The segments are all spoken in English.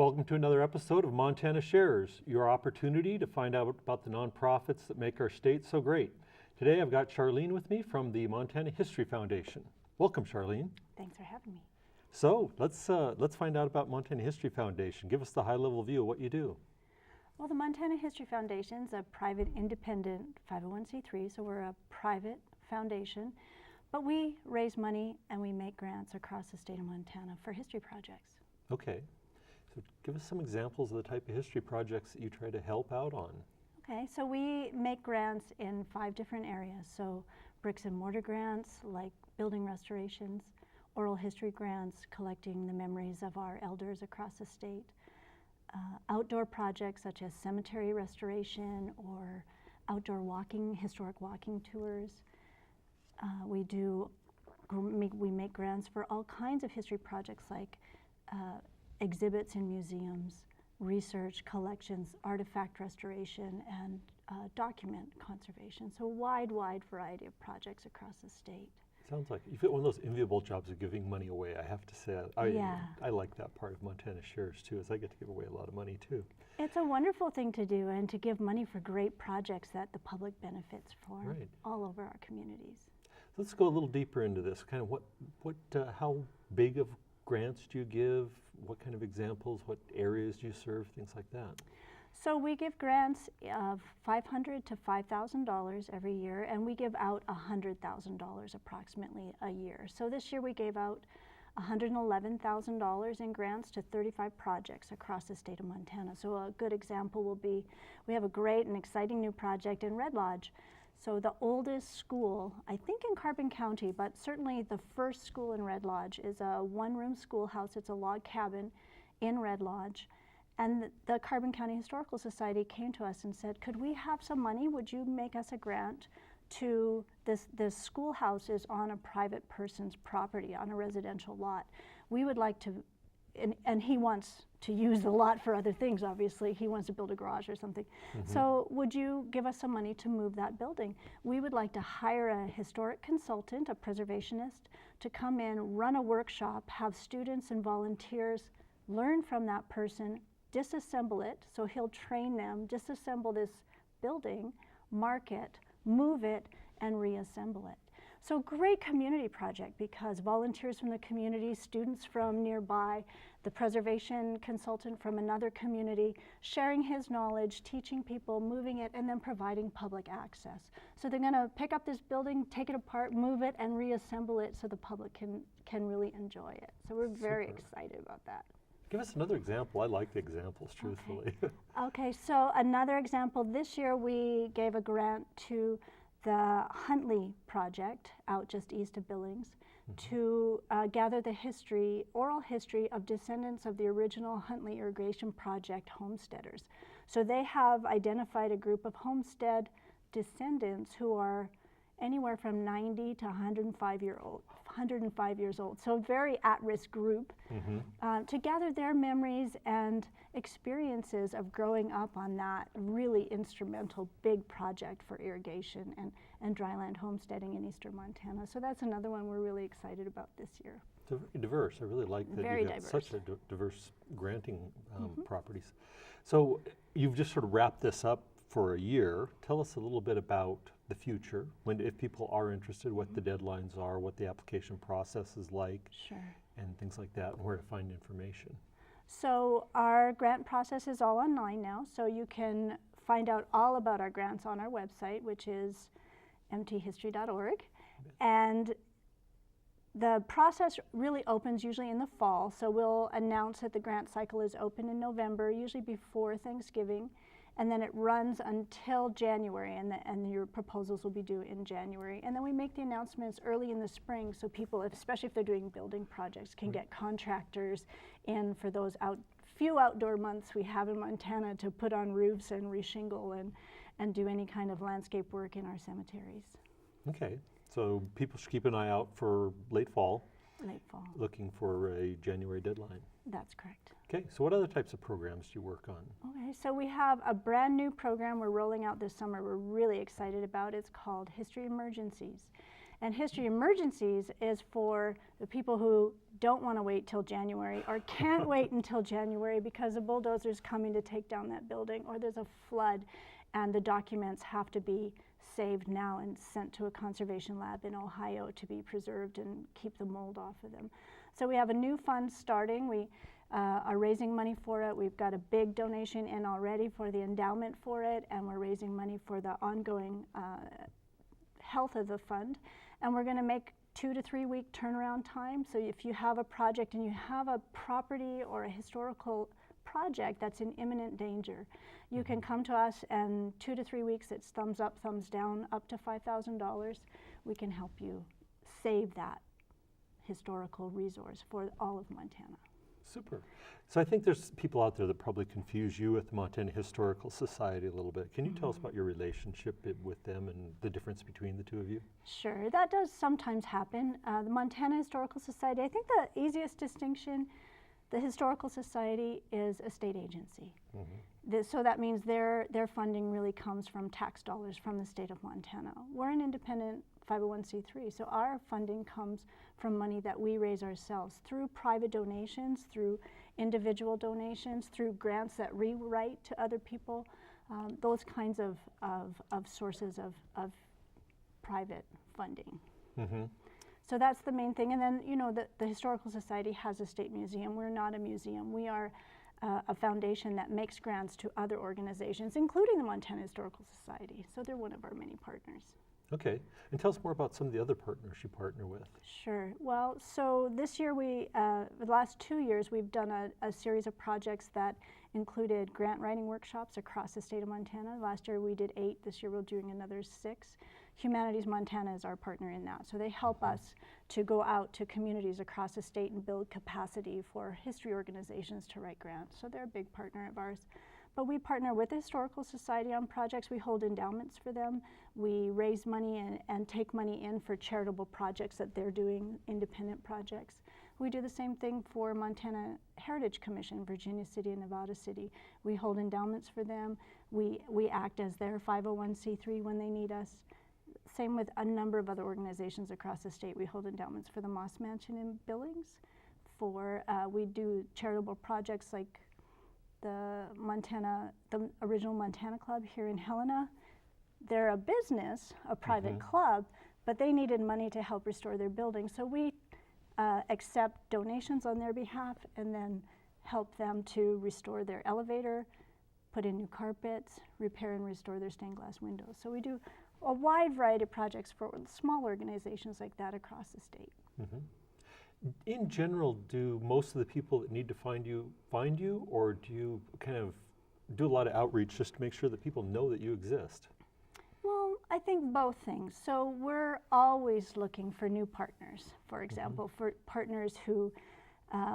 Welcome to another episode of Montana Shares, your opportunity to find out about the nonprofits that make our state so great. Today I've got Charlene with me from the Montana History Foundation. Welcome, Charlene. Thanks for having me. So let's find out about Montana History Foundation. Give us the high-level view of what you do. Well, the Montana History Foundation is a private, independent 501c3, so we're a private foundation, but we raise money and we make grants across the state of Montana for history projects. Okay, so give us some examples of the type of history projects that you try to help out on. Okay, so we make grants in 5 different areas. So bricks and mortar grants, like building restorations, oral history grants, collecting the memories of our elders across the state, outdoor projects such as cemetery restoration or outdoor walking, historic walking tours. We make grants for all kinds of history projects like exhibits in museums, research, collections, artifact restoration, and document conservation. So a wide variety of projects across the state. Sounds like you've got one of those enviable jobs of giving money away, I have to say. I like that part of Montana Shares too, is I get to give away a lot of money too. It's a wonderful thing to do, and to give money for great projects that the public benefits from all over our communities. Let's go a little deeper into this. Kind of how big of grants do you give? What kind of examples? What areas do you serve? Things like that. So we give grants of $500 to $5,000 every year, and we give out $100,000 approximately a year. So this year we gave out $111,000 in grants to 35 projects across the state of Montana. So a good example will be, we have a great and exciting new project in Red Lodge. So the oldest school, I think in Carbon County, but certainly the first school in Red Lodge, is a one-room schoolhouse. It's a log cabin in Red Lodge. And the Carbon County Historical Society came to us and said, could we have some money? Would you make us a grant to this schoolhouse is on a private person's property, on a residential lot. We would like to, and he wants to use the lot for other things, obviously. He wants to build a garage or something. Mm-hmm. So would you give us some money to move that building? We would like to hire a historic consultant, a preservationist, to come in, run a workshop, have students and volunteers learn from that person, disassemble it, so he'll train them, disassemble this building, mark it, move it, and reassemble it. So great community project, because volunteers from the community, students from nearby, the preservation consultant from another community, sharing his knowledge, teaching people, moving it, and then providing public access. So they're going to pick up this building, take it apart, move it, and reassemble it so the public can really enjoy it. So we're very excited about that. Give us another example. I like the examples, truthfully. Okay, so another example, this year we gave a grant to the Huntley project out just east of Billings to gather the history, oral history of descendants of the original Huntley irrigation project homesteaders. So they have identified a group of homestead descendants who are anywhere from 90 to 105 years old, so a very at-risk group, to gather their memories and experiences of growing up on that really instrumental big project for irrigation and dryland homesteading in eastern Montana. So that's another one we're really excited about this year. It's very diverse. I really like that very you've got diverse. such a diverse granting properties. So you've just sort of wrapped this up for a year. Tell us a little bit about the future, if people are interested, what the deadlines are, what the application process is like, and things like that, and where to find information. So our grant process is all online now, so you can find out all about our grants on our website, which is mthistory.org. And the process really opens usually in the fall, so we'll announce that the grant cycle is open in November, usually before Thanksgiving. And then it runs until January, and your proposals will be due in January. And then we make the announcements early in the spring, so people, especially if they're doing building projects, can get contractors in for those few outdoor months we have in Montana to put on roofs and reshingle and do any kind of landscape work in our cemeteries. Okay, so people should keep an eye out for late fall. Late fall. Looking for a January deadline. That's correct. Okay, so what other types of programs do you work on? Okay, so we have a brand new program we're rolling out this summer we're really excited about. It's called History Emergencies. And History Emergencies is for the people who don't want to wait till January or can't wait until January because a bulldozer's coming to take down that building, or there's a flood and the documents have to be saved now and sent to a conservation lab in Ohio to be preserved and keep the mold off of them. So we have a new fund starting. We are raising money for it. We've got a big donation in already for the endowment for it, and we're raising money for the ongoing health of the fund. And we're going to make 2 to 3 week turnaround time. So if you have a project and you have a property or a historical project that's in imminent danger, you can come to us, and 2 to 3 weeks, it's thumbs up, thumbs down, up to $5,000. We can help you save that historical resource for all of Montana. Super. So I think there's people out there that probably confuse you with the Montana Historical Society a little bit. Can you tell us about your relationship with them and the difference between the two of you? Sure, that does sometimes happen. The Montana Historical Society, I think the easiest distinction, the Historical Society is a state agency. So that means their funding really comes from tax dollars from the state of Montana. We're an independent 501c3, so our funding comes from money that we raise ourselves through private donations, through individual donations, through grants that we write to other people, those kinds of sources of private funding. So that's the main thing. And then, you know, the Historical Society has a state museum. We're not a museum. We are a foundation that makes grants to other organizations, including the Montana Historical Society. So they're one of our many partners. Okay, and tell us more about some of the other partners you partner with. Sure. Well, so this year the last 2 years, we've done a series of projects that included grant writing workshops across the state of Montana. Last year we did 8. This year we're doing another 6. Humanities Montana is our partner in that. So they help us to go out to communities across the state and build capacity for history organizations to write grants. So they're a big partner of ours. But we partner with the Historical Society on projects. We hold endowments for them. We raise money and take money in for charitable projects that they're doing, independent projects. We do the same thing for Montana Heritage Commission, Virginia City and Nevada City. We hold endowments for them. We act as their 501c3 when they need us. Same with a number of other organizations across the state. We hold endowments for the Moss Mansion in Billings. We do charitable projects like the original Montana Club here in Helena. They're a business, a private club, but they needed money to help restore their building. So we accept donations on their behalf and then help them to restore their elevator, put in new carpets, repair and restore their stained glass windows. So we do a wide variety of projects for small organizations like that across the state. In general, do most of the people that need to find you, or do you kind of do a lot of outreach just to make sure that people know that you exist? Well, I think both things. So we're always looking for new partners, for example, for partners who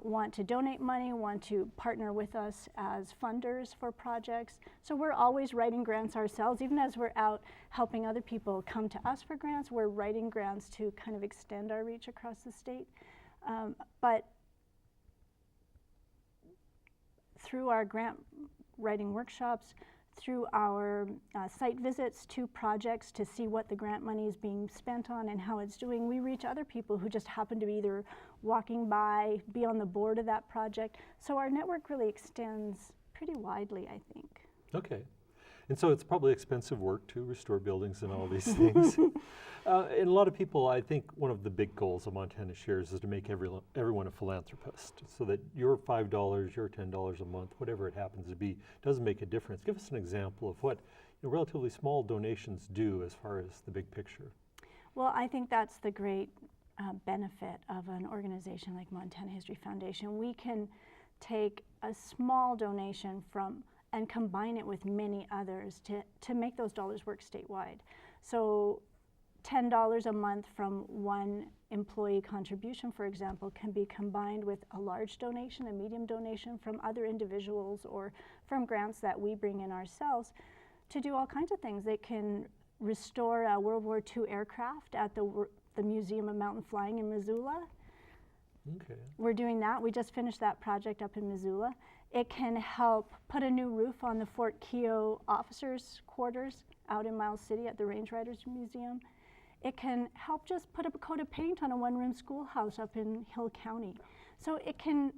want to donate money, want to partner with us as funders for projects. So we're always writing grants ourselves. Even as we're out helping other people come to us for grants, we're writing grants to kind of extend our reach across the state. But through our grant writing workshops, through our site visits to projects to see what the grant money is being spent on and how it's doing, we reach other people who just happen to be either walking by, be on the board of that project. So our network really extends pretty widely, I think. Okay. And so it's probably expensive work to restore buildings and all these things. And a lot of people, I think one of the big goals of Montana Shares is to make everyone a philanthropist, so that your $5, your $10 a month, whatever it happens to be, doesn't make a difference. Give us an example of what relatively small donations do as far as the big picture. Well, I think that's the great benefit of an organization like Montana History Foundation. We can take a small donation and combine it with many others to make those dollars work statewide. So $10 a month from one employee contribution, for example, can be combined with a large donation, a medium donation from other individuals or from grants that we bring in ourselves to do all kinds of things. They can restore a World War II aircraft at the Museum of Mountain Flying in Missoula. Okay. We're doing that. We just finished that project up in Missoula. It can help put a new roof on the Fort Keogh officers' quarters out in Miles City at the Range Riders Museum. It can help just put a coat of paint on a one-room schoolhouse up in Hill County. So it can,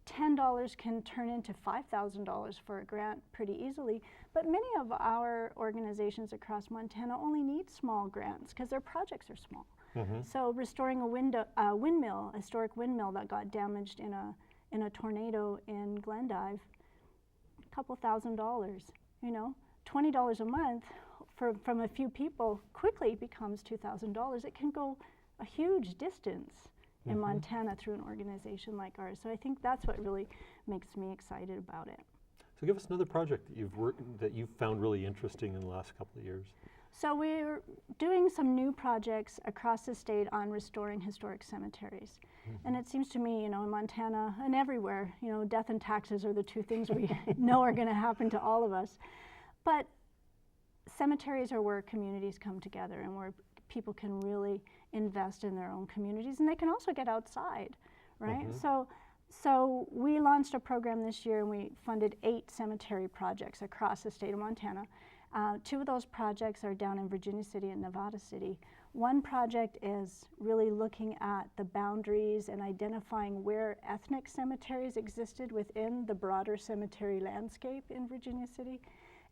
$10 can turn into $5,000 for a grant pretty easily, but many of our organizations across Montana only need small grants because their projects are small. So restoring a windmill, a historic windmill that got damaged in a tornado in Glendive, a couple $1,000s, you know, $20 a month from a few people quickly becomes $2,000. It can go a huge distance in Montana through an organization like ours. So I think that's what really makes me excited about it. So give us another project that you've found really interesting in the last couple of years. So we're doing some new projects across the state on restoring historic cemeteries. And it seems to me, you know, in Montana and everywhere, you know, death and taxes are the two things we know are going to happen to all of us. But cemeteries are where communities come together and where people can really invest in their own communities, and they can also get outside, right? So we launched a program this year, and we funded 8 cemetery projects across the state of Montana. 2 of those projects are down in Virginia City and Nevada City. One project is really looking at the boundaries and identifying where ethnic cemeteries existed within the broader cemetery landscape in Virginia City.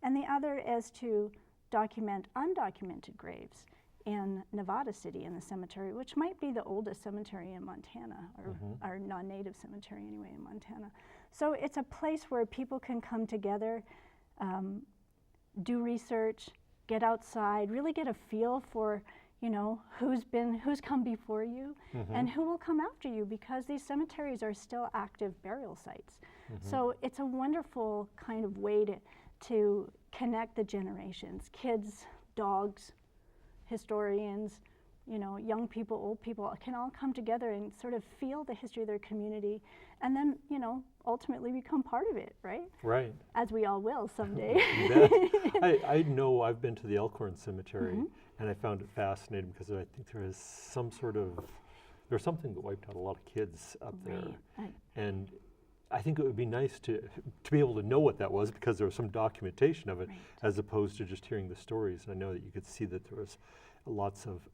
And the other is to document undocumented graves in Nevada City in the cemetery, which might be the oldest cemetery in Montana, or our non-native cemetery anyway in Montana. So it's a place where people can come together, do research, get outside, really get a feel for, you know, who's come before you and who will come after you, because these cemeteries are still active burial sites. So it's a wonderful kind of way to connect the generations, kids, dogs, historians, you know, young people, old people can all come together and sort of feel the history of their community, and then, you know, ultimately become part of it, right? Right. As we all will someday. You bet. I know I've been to the Elkhorn Cemetery, and I found it fascinating because I think there's something that wiped out a lot of kids up there. And I think it would be nice to be able to know what that was, because there was some documentation of it, as opposed to just hearing the stories. And I know that you could see that there was lots of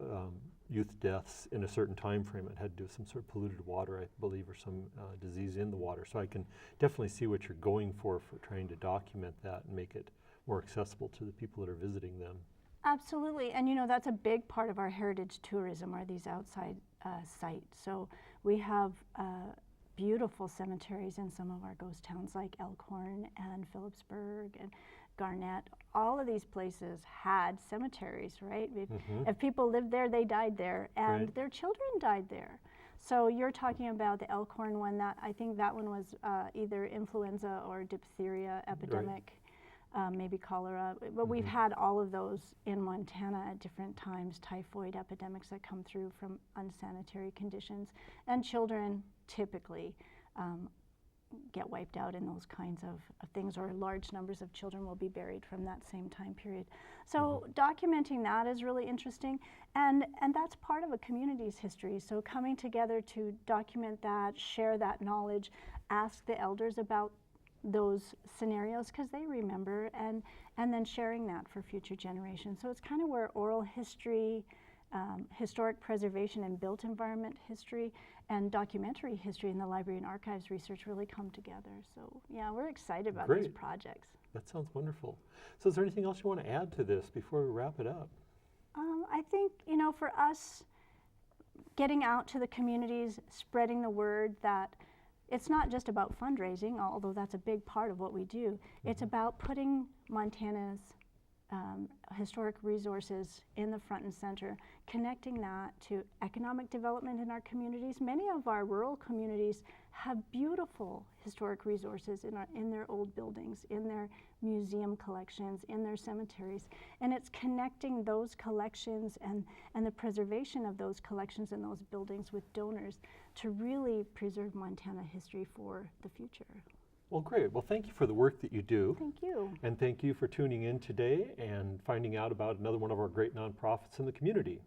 youth deaths in a certain time frame. It had to do with some sort of polluted water, I believe, or some disease in the water. So I can definitely see what you're going for trying to document that and make it more accessible to the people that are visiting them. Absolutely, and you know, that's a big part of our heritage tourism, are these outside sites. So we have beautiful cemeteries in some of our ghost towns like Elkhorn and Phillipsburg and Garnett. All of these places had cemeteries, right? If people lived there, they died there, and their children died there. So you're talking about the Elkhorn one. That I think that one was either influenza or diphtheria epidemic, maybe cholera. But we've had all of those in Montana at different times, typhoid epidemics that come through from unsanitary conditions. And children typically get wiped out in those kinds of things, or large numbers of children will be buried from that same time period. So documenting that is really interesting, and that's part of a community's history. So coming together to document that, share that knowledge, ask the elders about those scenarios because they remember, and then sharing that for future generations. So it's kind of where oral history, historic preservation and built environment history, and documentary history in the library and archives research really come together. So yeah, we're excited about these projects. That sounds wonderful. So is there anything else you want to add to this before we wrap it up? I think, you know, for us, getting out to the communities, spreading the word that it's not just about fundraising, although that's a big part of what we do. It's about putting Montana's historic resources in the front and center, connecting that to economic development in our communities. Many of our rural communities have beautiful historic resources in their old buildings, in their museum collections, in their cemeteries. And it's connecting those collections and the preservation of those collections and those buildings with donors to really preserve Montana history for the future. Well, great. Well, thank you for the work that you do. Thank you. And thank you for tuning in today and finding out about another one of our great nonprofits in the community.